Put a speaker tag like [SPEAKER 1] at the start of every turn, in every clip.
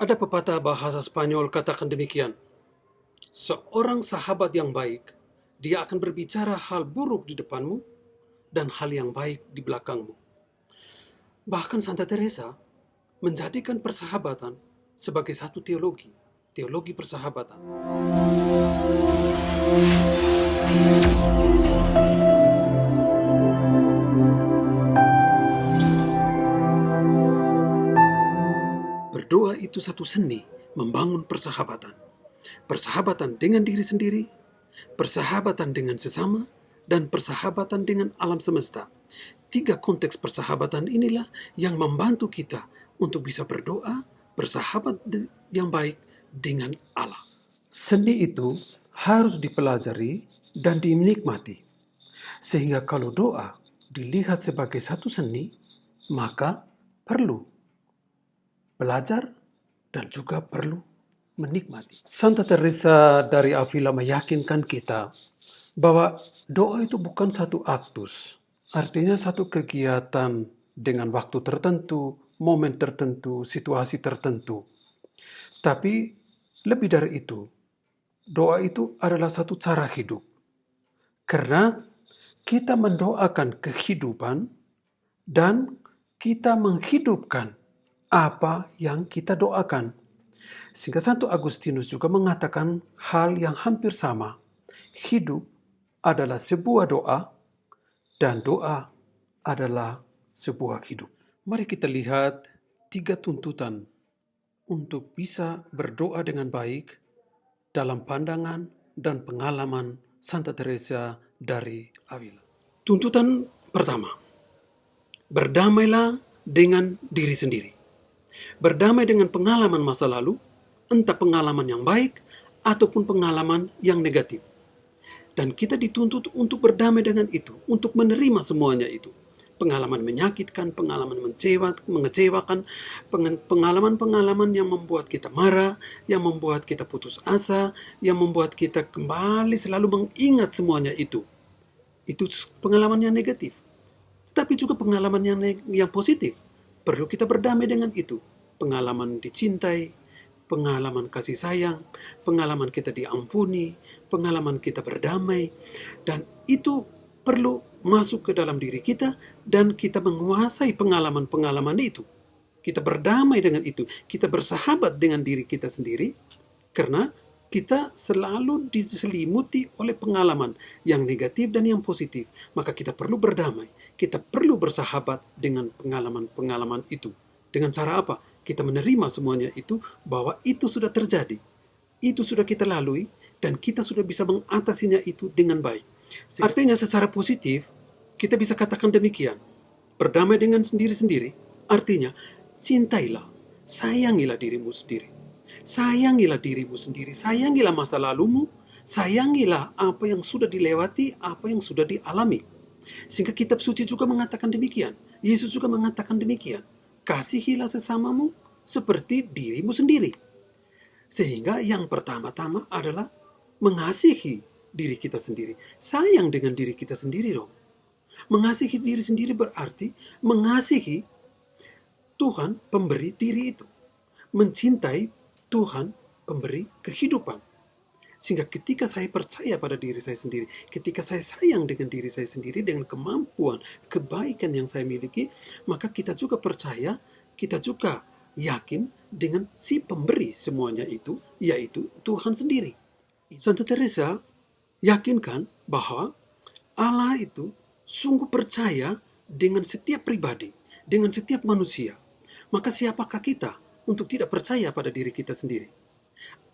[SPEAKER 1] Ada pepatah bahasa Spanyol katakan demikian, seorang sahabat yang baik, dia akan berbicara hal buruk di depanmu dan hal yang baik di belakangmu. Bahkan Santa Teresa menjadikan persahabatan sebagai satu teologi, teologi persahabatan. Berdoa itu satu seni membangun persahabatan. Persahabatan dengan diri sendiri, persahabatan dengan sesama, dan persahabatan dengan alam semesta. 3 konteks persahabatan inilah yang membantu kita untuk bisa berdoa, bersahabat yang baik dengan Allah. Seni itu harus dipelajari dan dinikmati. Sehingga kalau doa dilihat sebagai satu seni, maka perlu belajar dan juga perlu menikmati. Santa Teresa dari Avila meyakinkan kita bahwa doa itu bukan satu aktus, artinya satu kegiatan dengan waktu tertentu, momen tertentu, situasi tertentu. Tapi lebih dari itu, doa itu adalah satu cara hidup. Karena kita mendoakan kehidupan dan kita menghidupkan apa yang kita doakan. Sehingga Santo Agustinus juga mengatakan hal yang hampir sama. Hidup adalah sebuah doa dan doa adalah sebuah hidup. Mari kita lihat 3 tuntutan untuk bisa berdoa dengan baik dalam pandangan dan pengalaman Santa Teresa dari Avila. Tuntutan pertama, berdamailah dengan diri sendiri. Berdamai dengan pengalaman masa lalu, entah pengalaman yang baik ataupun pengalaman yang negatif. Dan kita dituntut untuk berdamai dengan itu, untuk menerima semuanya itu. Pengalaman menyakitkan, pengalaman mengecewakan, pengalaman-pengalaman yang membuat kita marah, yang membuat kita putus asa, yang membuat kita kembali selalu mengingat semuanya itu. Itu pengalaman yang negatif. Tapi juga pengalaman yang positif. Perlu kita berdamai dengan itu. Pengalaman dicintai, pengalaman kasih sayang, pengalaman kita diampuni, pengalaman kita berdamai. Dan itu perlu masuk ke dalam diri kita dan kita menguasai pengalaman-pengalaman itu. Kita berdamai dengan itu. Kita bersahabat dengan diri kita sendiri karena kita selalu diselimuti oleh pengalaman yang negatif dan yang positif. Maka kita perlu berdamai. Kita perlu bersahabat dengan pengalaman-pengalaman itu. Dengan cara apa? Kita menerima semuanya itu, bahwa itu sudah terjadi. Itu sudah kita lalui, dan kita sudah bisa mengatasinya itu dengan baik. Artinya secara positif, kita bisa katakan demikian. Berdamai dengan sendiri-sendiri, artinya cintailah, sayangilah dirimu sendiri. Sayangilah dirimu sendiri, sayangilah masa lalumu, sayangilah apa yang sudah dilewati, apa yang sudah dialami. Sehingga kitab suci juga mengatakan demikian. Yesus juga mengatakan demikian. Kasihilah sesamamu seperti dirimu sendiri. Sehingga yang pertama-tama adalah mengasihi diri kita sendiri. Sayang dengan diri kita sendiri dong. Mengasihi diri sendiri berarti mengasihi Tuhan pemberi diri itu. Mencintai Tuhan pemberi kehidupan. Sehingga ketika saya percaya pada diri saya sendiri, ketika saya sayang dengan diri saya sendiri, dengan kemampuan, kebaikan yang saya miliki, maka kita juga percaya, kita juga yakin dengan si pemberi semuanya itu, yaitu Tuhan sendiri. Santa Teresa yakinkan bahwa Allah itu sungguh percaya dengan setiap pribadi, dengan setiap manusia. Maka siapakah kita untuk tidak percaya pada diri kita sendiri?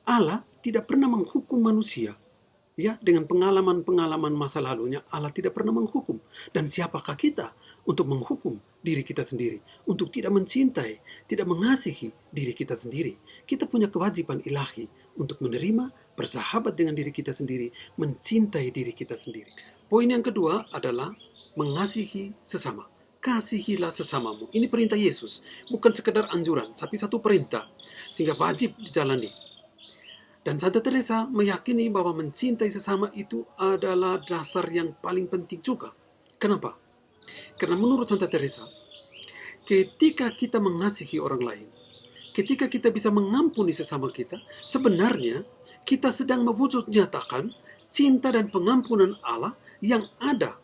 [SPEAKER 1] Allah tidak pernah menghukum manusia. Ya, dengan pengalaman-pengalaman masa lalunya, Allah tidak pernah menghukum. Dan siapakah kita untuk menghukum diri kita sendiri? Untuk tidak mencintai, tidak mengasihi diri kita sendiri. Kita punya kewajiban ilahi untuk menerima, bersahabat dengan diri kita sendiri, mencintai diri kita sendiri. Poin yang kedua adalah mengasihi sesama. Kasihilah sesamamu. Ini perintah Yesus. Bukan sekedar anjuran, tapi satu perintah. Sehingga wajib dijalani. Dan Santa Teresa meyakini bahwa mencintai sesama itu adalah dasar yang paling penting juga. Kenapa? Karena menurut Santa Teresa, ketika kita mengasihi orang lain, ketika kita bisa mengampuni sesama kita, sebenarnya kita sedang mewujud nyatakan cinta dan pengampunan Allah yang ada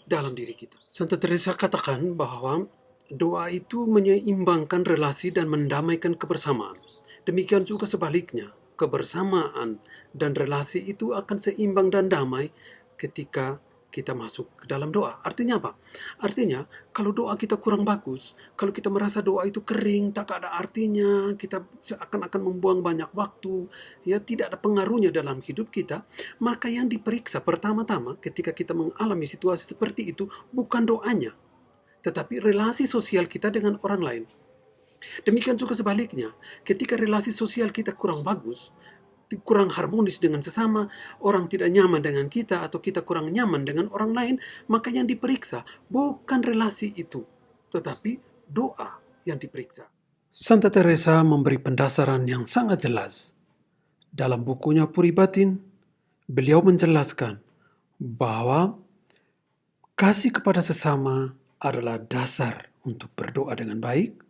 [SPEAKER 1] dalam diri kita. Santa Teresa katakan bahwa doa itu menyeimbangkan relasi dan mendamaikan kebersamaan. Demikian juga sebaliknya, kebersamaan dan relasi itu akan seimbang dan damai ketika kita masuk ke dalam doa. Artinya apa? Artinya, kalau doa kita kurang bagus, kalau kita merasa doa itu kering, tak ada artinya, kita seakan-akan membuang banyak waktu, ya tidak ada pengaruhnya dalam hidup kita, maka yang diperiksa pertama-tama ketika kita mengalami situasi seperti itu bukan doanya, tetapi relasi sosial kita dengan orang lain. Demikian juga sebaliknya, ketika relasi sosial kita kurang bagus, kurang harmonis dengan sesama, orang tidak nyaman dengan kita atau kita kurang nyaman dengan orang lain, maka yang diperiksa bukan relasi itu, tetapi doa yang diperiksa. Santa Teresa memberi pendasaran yang sangat jelas. Dalam bukunya Puri Batin, beliau menjelaskan bahwa kasih kepada sesama adalah dasar untuk berdoa dengan baik,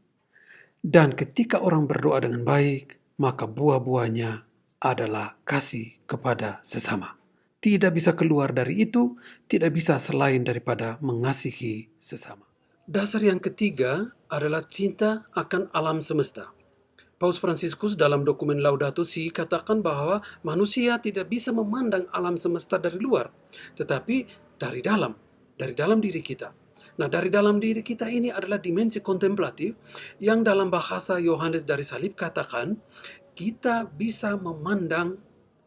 [SPEAKER 1] dan ketika orang berdoa dengan baik, maka buah-buahnya adalah kasih kepada sesama. Tidak bisa keluar dari itu, tidak bisa selain daripada mengasihi sesama. Dasar yang ketiga adalah cinta akan alam semesta. Paus Fransiskus dalam dokumen Laudato Si katakan bahwa manusia tidak bisa memandang alam semesta dari luar, tetapi dari dalam diri kita. Nah, dari dalam diri kita ini adalah dimensi kontemplatif yang dalam bahasa Yohanes dari Salib katakan, kita bisa memandang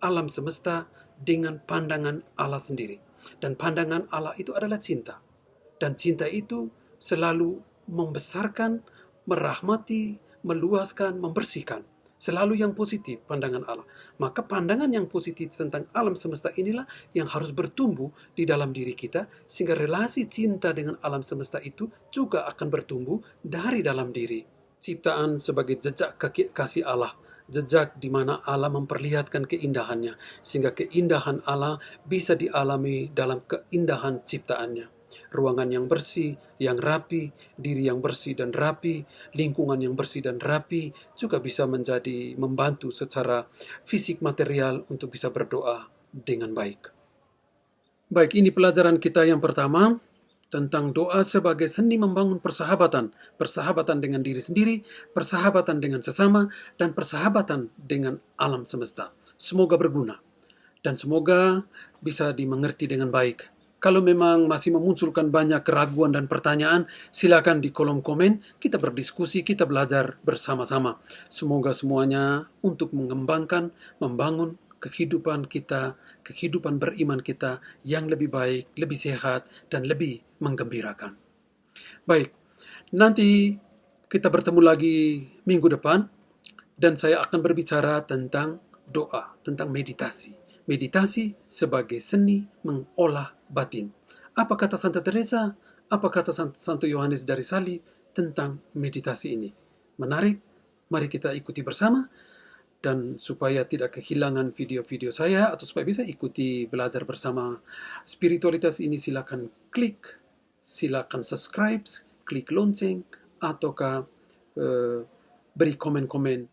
[SPEAKER 1] alam semesta dengan pandangan Allah sendiri. Dan pandangan Allah itu adalah cinta. Dan cinta itu selalu membesarkan, merahmati, meluaskan, membersihkan. Selalu yang positif pandangan Allah. Maka pandangan yang positif tentang alam semesta inilah yang harus bertumbuh di dalam diri kita, sehingga relasi cinta dengan alam semesta itu juga akan bertumbuh dari dalam diri. Ciptaan sebagai jejak kasih Allah, jejak di mana Allah memperlihatkan keindahannya, sehingga keindahan Allah bisa dialami dalam keindahan ciptaannya. Ruangan yang bersih, yang rapi, diri yang bersih dan rapi, lingkungan yang bersih dan rapi juga bisa menjadi membantu secara fisik material untuk bisa berdoa dengan baik. Baik, ini pelajaran kita yang pertama tentang doa sebagai seni membangun persahabatan. Persahabatan dengan diri sendiri, persahabatan dengan sesama, dan persahabatan dengan alam semesta. Semoga berguna dan semoga bisa dimengerti dengan baik. Kalau memang masih memunculkan banyak keraguan dan pertanyaan, silakan di kolom komen, kita berdiskusi, kita belajar bersama-sama. Semoga semuanya untuk mengembangkan, membangun kehidupan kita, kehidupan beriman kita yang lebih baik, lebih sehat, dan lebih menggembirakan. Baik, nanti kita bertemu lagi minggu depan, dan saya akan berbicara tentang doa, tentang meditasi. Meditasi sebagai seni mengolah batin. Apa kata Santa Teresa? Apa kata Santo Yohanes dari Salib tentang meditasi ini? Menarik? Mari kita ikuti bersama. Dan supaya tidak kehilangan video-video saya atau supaya bisa ikuti belajar bersama spiritualitas ini, silakan klik, silakan subscribe, klik lonceng, ataukah beri komen-komen